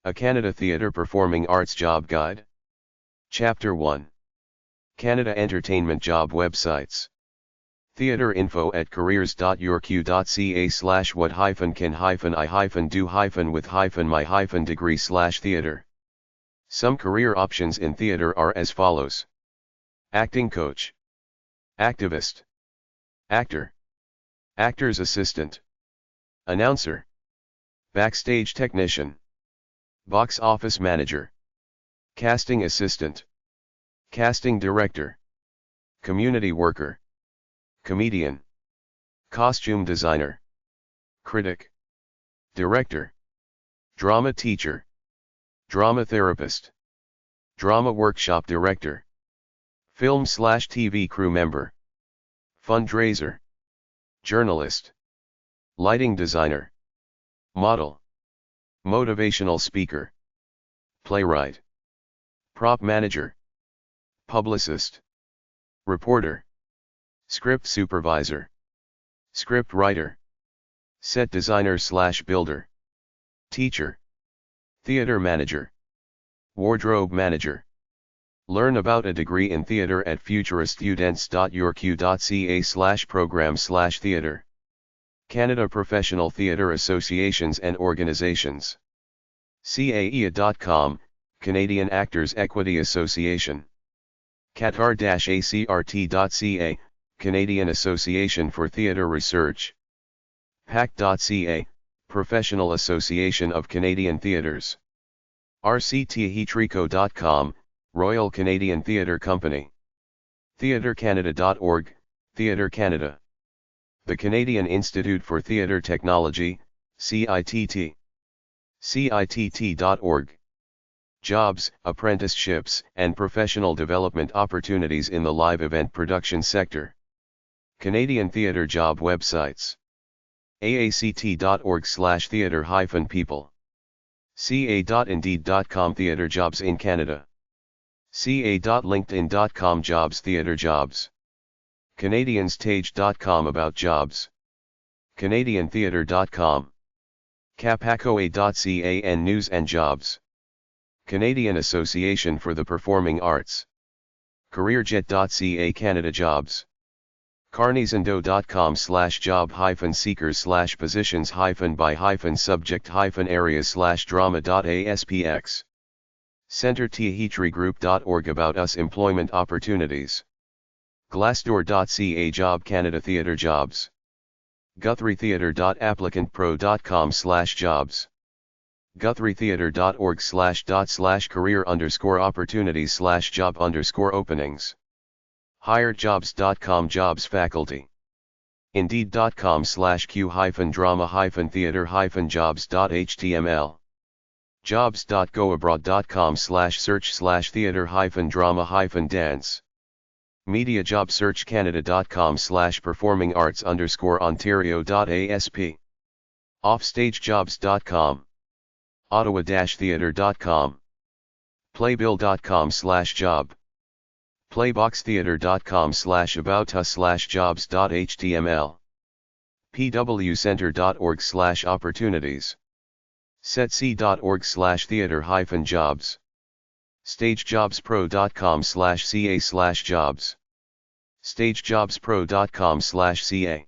A Canada Theatre Performing Arts Job Guide. Chapter 1. Canada Entertainment Job Websites. Theatre info at careers.yourq.ca/what-can-I-do-with-my-degree/theatre. Some career options in theatre are as follows. Acting coach, activist, actor, actor's assistant, announcer, backstage technician, box office manager, casting assistant, casting director, community worker, comedian, costume designer, critic, director, drama teacher, drama therapist, drama workshop director, film/TV crew member, fundraiser, journalist, lighting designer, model, motivational speaker, playwright, prop manager, publicist, reporter, script supervisor, script writer, set designer/builder, teacher, theater manager, wardrobe manager. Learn about a degree in theater at futuriststudents.yourq.ca/program/theater. Canada Professional Theatre Associations and Organizations. CAEA.com, Canadian Actors Equity Association. Qatar-ACRT.ca, Canadian Association for Theatre Research. PAC.ca, Professional Association of Canadian Theatres. RCTHetrico.com, Royal Canadian Theatre Company. TheatreCanada.org, Theatre Canada. The Canadian Institute for Theatre Technology, CITT. CITT.org. Jobs, apprenticeships, and professional development opportunities in the live event production sector. Canadian Theatre Job Websites. AACT.org/theatre-people. ca.indeed.com Theatre Jobs in Canada. ca.linkedin.com Jobs Theatre Jobs. CanadianStage.com About Jobs. CanadianTheatre.com. Capacoa.ca and News and Jobs. Canadian Association for the Performing Arts. CareerJet.ca Canada Jobs. carneysando.com/jobs-positions-by-subject-areas/drama.aspx. CenterTheatregroup.org About Us Employment Opportunities. Glassdoor.ca Job Canada Theatre Jobs. GuthrieTheatre.applicantpro.com/jobs. GuthrieTheatre.org/career_opportunities/job_openings. HiredJobs.com Jobs Faculty. Indeed.com/q-drama-theatre-jobs.html. Jobs.goabroad.com/search/theatre-drama-dance. MediaJobSearch Canada.com/performing-arts_Ontario.asp. Offstagejobs.com. Ottawa-theatre.com. Playbill.com/job. Playboxtheatre.com/aboutus/jobs.html. pwcenter.org/opportunities. setc.org/theatre-jobs. stagejobspro.com/ca/jobs. stagejobspro.com/ca.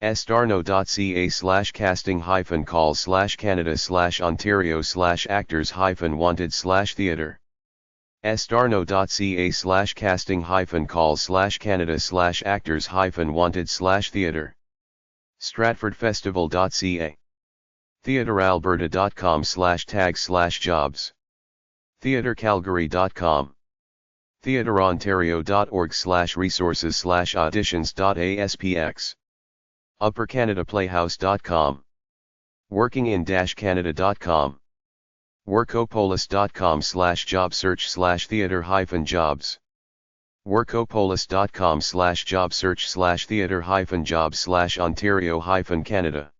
sdarno.ca/casting-call/canada/ontario/actors-wanted/theatre. sdarno.ca/casting-call/canada/actors-wanted/theatre. stratfordfestival.ca. theatrealberta.com/tag/jobs. theatrecalgary.com. theatreontario.org/resources/auditions.aspx. uppercanadaplayhouse.com. workingin-canada.com. workopolis.com/job search/theatre-jobs. workopolis.com/job search/theatre-jobs/Ontario-Canada.